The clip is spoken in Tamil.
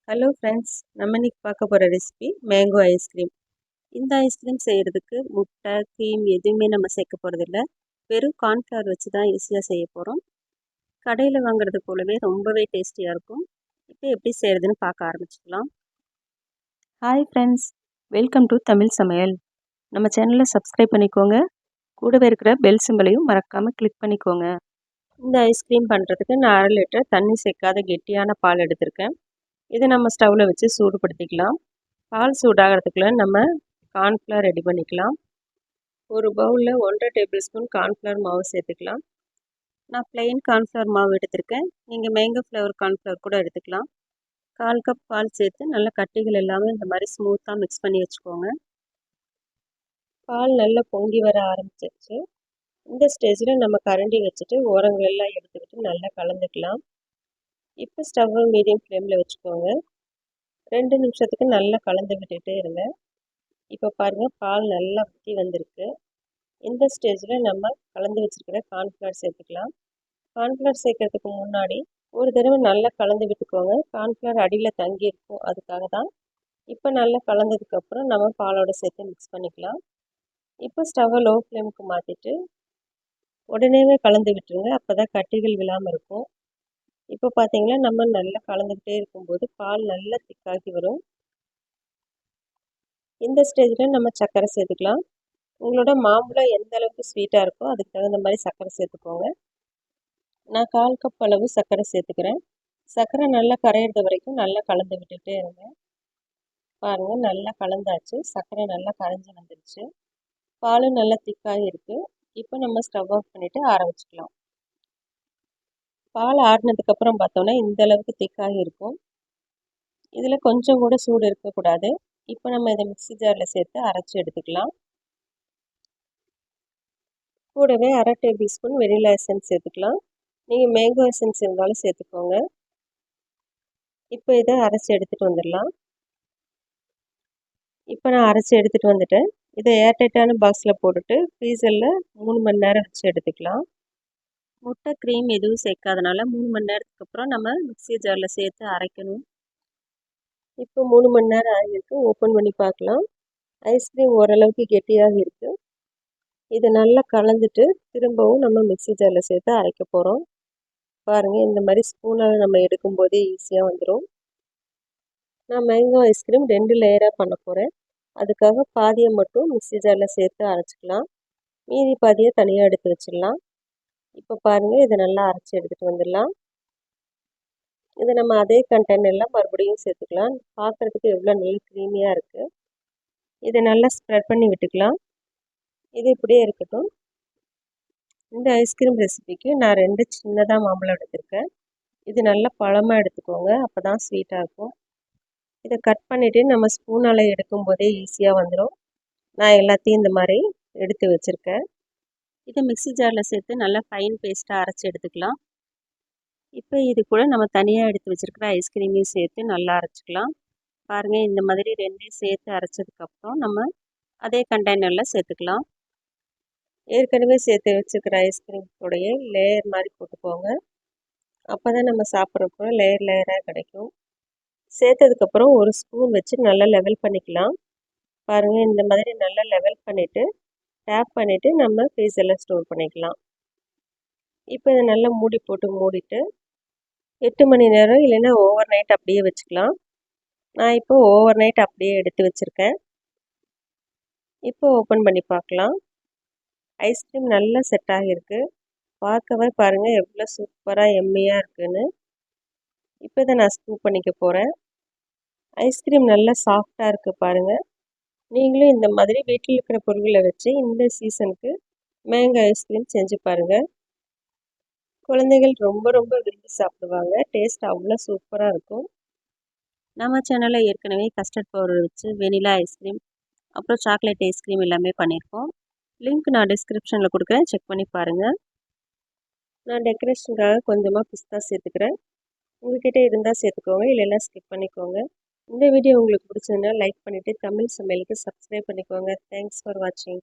ஹலோ ஃப்ரெண்ட்ஸ், நம்ம இன்னைக்கு பார்க்க போகிற ரெசிபி மேங்கோ ஐஸ்கிரீம். இந்த ஐஸ்கிரீம் செய்கிறதுக்கு முட்டை, க்ரீம் எதுவுமே நம்ம சேர்க்க போகிறதில்ல. வெறும் கார்ன்ஃப்ளவர் வச்சு தான் ஈஸியாக செய்ய போகிறோம். கடையில் வாங்குறது போலவே ரொம்பவே டேஸ்டியாக இருக்கும். இப்போ எப்படி செய்கிறதுன்னு பார்க்க ஆரம்பிச்சுக்கலாம். Hi friends, welcome to Tamil சமையல். நம்ம சேனலை சப்ஸ்கிரைப் பண்ணிக்கோங்க. கூடவே இருக்கிற பெல் சிம்பலையும் மறக்காமல் கிளிக் பண்ணிக்கோங்க. இந்த ஐஸ்கிரீம் பண்ணுறதுக்கு நான் 1/2 லிட்டர் தண்ணி சேர்க்காத கெட்டியான பால் எடுத்திருக்கேன். இதை நம்ம ஸ்டவ்வில் வச்சு சூடுபடுத்திக்கலாம். பால் சூடாகிறதுக்குள்ளே நம்ம கார்ன்ஃப்ளவர் ரெடி பண்ணிக்கலாம். ஒரு பவுலில் 1.5 டேபிள் ஸ்பூன் கார்ன்ஃப்ளவர் மாவு சேர்த்துக்கலாம். நான் ப்ளெயின் கார்ன்ஃப்ளவர் மாவு எடுத்திருக்கேன். நீங்கள் மேங்கோ ஃப்ளேவர் கார்ன்ஃப்ளவர் கூட எடுத்துக்கலாம். 1/4 கப் பால் சேர்த்து நல்லா கட்டிகள் எல்லாமே இந்த மாதிரி ஸ்மூத்தாக மிக்ஸ் பண்ணி வச்சுக்கோங்க. பால் நல்லா பொங்கி வர ஆரம்பிச்சிருச்சு. இந்த ஸ்டேஜில் நம்ம கரண்டி வச்சுட்டு ஓரங்கள் எல்லாம் எடுத்துக்கிட்டு நல்லா கலந்துக்கலாம். இப்போ ஸ்டவ்வை மீடியம் ஃப்ளேமில் வச்சுக்கோங்க. 2 நிமிஷத்துக்கு நல்லா கலந்து விட்டுட்டே இருங்க. இப்போ பாருங்கள், பால் நல்லா ஊற்றி வந்திருக்கு. இந்த ஸ்டேஜில் நம்ம கலந்து வச்சுருக்கிற கார்ன்ஃப்ளவர் சேர்த்துக்கலாம். கார்ன்ஃப்ளவர் சேர்க்கறதுக்கு முன்னாடி ஒரு தடவை நல்லா கலந்து விட்டுக்கோங்க. கார்ன்ஃப்ளவர் அடியில் தங்கி இருக்கும், அதுக்காக தான். இப்போ நல்லா கலந்ததுக்கப்புறம் நம்ம பாலோட சேர்த்து மிக்ஸ் பண்ணிக்கலாம். இப்போ ஸ்டவ்வை லோ ஃப்ளேமுக்கு மாற்றிட்டு உடனேவே கலந்து விட்டுருங்க. அப்போ தான் கட்டிகள் விழாமல் இருக்கும். இப்போ பார்த்தீங்கன்னா நம்ம நல்லா கலந்துக்கிட்டே இருக்கும்போது பால் நல்லா திக்காகி வரும். இந்த ஸ்டேஜில் நம்ம சர்க்கரை சேர்த்துக்கலாம். உங்களோட மாம்பழம் எந்த அளவுக்கு ஸ்வீட்டாக இருக்கோ அதுக்கு தகுந்த மாதிரி சர்க்கரை சேர்த்துக்கோங்க. நான் 1/4 கப் அளவு சர்க்கரை சேர்த்துக்கிறேன். சர்க்கரை நல்லா கரையிறது வரைக்கும் நல்லா கலந்து விட்டுட்டே இருங்க. பாருங்கள், நல்லா கலந்தாச்சு. சர்க்கரை நல்லா கரைஞ்சி வந்துடுச்சு. பாலும் நல்லா திக்காகி இருக்குது. இப்போ நம்ம ஸ்டவ் ஆஃப் பண்ணிவிட்டு ஆற வச்சுக்கலாம். பால் ஆறினதுக்கப்புறம் பார்த்தோன்னா இந்த அளவுக்கு திக்காகி இருக்கும். இதில் கொஞ்சம் கூட சூடு இருக்கக்கூடாது. இப்போ நம்ம இதை மிக்ஸி ஜாரில் சேர்த்து அரைச்சி எடுத்துக்கலாம். கூடவே 1/2 டேபிள் ஸ்பூன் வெனிலா எசன்ஸ் சேர்த்துக்கலாம். நீங்கள் மேங்கோ எசன்ஸ் இருந்தாலும் சேர்த்துக்கோங்க. இப்போ இதை அரைச்சி எடுத்துகிட்டு வந்துடலாம். இப்போ நான் அரைச்சி எடுத்துகிட்டு வந்துட்டேன். இதை ஏர்டைட்டான பாக்ஸில் போட்டுட்டு ஃப்ரீசரில் 3 மணி நேரம் வச்சு எடுத்துக்கலாம். முட்டை, க்ரீம் எதுவும் சேர்க்காதனால 3 மணி நேரத்துக்கு அப்புறம் நம்ம மிக்ஸி ஜாரில் சேர்த்து அரைக்கணும். இப்போ 3 மணி நேரம் ஆகியிருக்கு. ஓப்பன் பண்ணி பார்க்கலாம். ஐஸ்கிரீம் ஓரளவுக்கு கெட்டியாக இருக்குது. இதை நல்லா கலந்துட்டு திரும்பவும் நம்ம மிக்ஸி ஜாரில் சேர்த்து அரைக்க போகிறோம். பாருங்கள், இந்த மாதிரி ஸ்பூனால் நம்ம எடுக்கும்போதே ஈஸியாக வந்துடும். நான் மேங்கோ ஐஸ்கிரீம் 2 லேயராக பண்ண போகிறேன். அதுக்காக பாதியை மட்டும் மிக்ஸி ஜாரில் சேர்த்து அரைச்சிக்கலாம். மீதி பாதியை தனியாக எடுத்து வச்சிடலாம். இப்போ பாருங்கள், இதை நல்லா அரைச்சி எடுத்துகிட்டு வந்துடலாம். இதை நம்ம அதே கண்டெய்னரில் மறுபடியும் சேர்த்துக்கலாம். பார்க்குறதுக்கு எவ்வளோ நல்ல க்ரீமியாக இருக்குது. இதை நல்லா ஸ்ப்ரெட் பண்ணி விட்டுக்கலாம். இது இப்படியே இருக்கட்டும். இந்த ஐஸ்கிரீம் ரெசிபிக்கு நான் 2 சின்னதாக மாம்பழம் எடுத்திருக்கேன். இது நல்லா பழமாக எடுத்துக்கோங்க, அப்போ தான் ஸ்வீட்டாக இருக்கும். இதை கட் பண்ணிவிட்டு நம்ம ஸ்பூனால் எடுக்கும்போதே ஈஸியாக வந்துடும். நான் எல்லாத்தையும் இந்த மாதிரி எடுத்து வச்சுருக்கேன். இதை மிக்ஸி ஜாரில் சேர்த்து நல்லா ஃபைன் பேஸ்ட்டாக அரைச்சி எடுத்துக்கலாம். இப்போ இது கூட நம்ம தனியாக எடுத்து வச்சுருக்கிற ஐஸ்கிரீமையும் சேர்த்து நல்லா அரைச்சிக்கலாம். பாருங்கள், இந்த மாதிரி 2ஐயும் சேர்த்து அரைச்சதுக்கப்புறம் நம்ம அதே கண்டெய்னரில் சேர்த்துக்கலாம். ஏற்கனவே சேர்த்து வச்சுருக்கிற ஐஸ்கிரீம் கூடயே லேயர் மாதிரி போட்டுக்கோங்க. அப்போ தான் நம்ம சாப்பிட்றப்போ லேயர் லேயராக கிடைக்கும். சேர்த்ததுக்கப்புறம் ஒரு ஸ்பூன் வச்சு நல்லா லெவல் பண்ணிக்கலாம். பாருங்கள், இந்த மாதிரி நல்லா லெவல் பண்ணிவிட்டு டேப் பண்ணிவிட்டு நம்ம ஃப்ரீசரில் ஸ்டோர் பண்ணிக்கலாம். இப்போ இதை நல்லா மூடி போட்டு மூடிட்டு 8 மணி நேரம் இல்லைன்னா ஓவர் நைட் அப்படியே வச்சுக்கலாம். நான் இப்போ ஓவர் நைட் அப்படியே எடுத்து வச்சுருக்கேன். இப்போ ஓப்பன் பண்ணி பார்க்கலாம். ஐஸ்கிரீம் நல்லா செட் ஆகியிருக்கு. பார்க்கவே பாருங்கள் எவ்வளோ சூப்பராக எம்மியாக இருக்குதுன்னு. இப்போ இதை நான் ஸ்கூப் பண்ணிக்க போகிறேன். ஐஸ்கிரீம் நல்லா சாஃப்டாக இருக்குது பாருங்கள். நீங்களும் இந்த மாதிரி வீட்டில் இருக்கிற பொருட்களை வச்சு இந்த சீசனுக்கு மேங்கோ ஐஸ்கிரீம் செஞ்சு பாருங்கள். குழந்தைகள் ரொம்ப ரொம்ப விரும்பி சாப்பிடுவாங்க. டேஸ்ட் அவ்வளோ சூப்பராக இருக்கும். நம்ம சேனலில் ஏற்கனவே கஸ்டர்ட் பவுடர் வச்சு வெனிலா ஐஸ்கிரீம், அப்புறம் சாக்லேட் ஐஸ்கிரீம் எல்லாமே பண்ணியிருக்கோம். லிங்க் நான் டிஸ்கிரிப்ஷனில் கொடுக்குறேன், செக் பண்ணி பாருங்கள். நான் டெக்கரேஷனுக்காக கொஞ்சமாக பிஸ்தா சேர்த்துக்கிறேன். உங்கள்கிட்ட இருந்தால் சேர்த்துக்கோங்க, இல்லைன்னா ஸ்கிப் பண்ணிக்கோங்க. இந்த வீடியோ உங்களுக்கு பிடிச்சதுன்னா லைக் பண்ணிவிட்டு தமிழ் சமையலுக்கு சப்ஸ்கிரைப் பண்ணிக்கோங்க. தேங்க்ஸ் ஃபார் வாட்சிங்.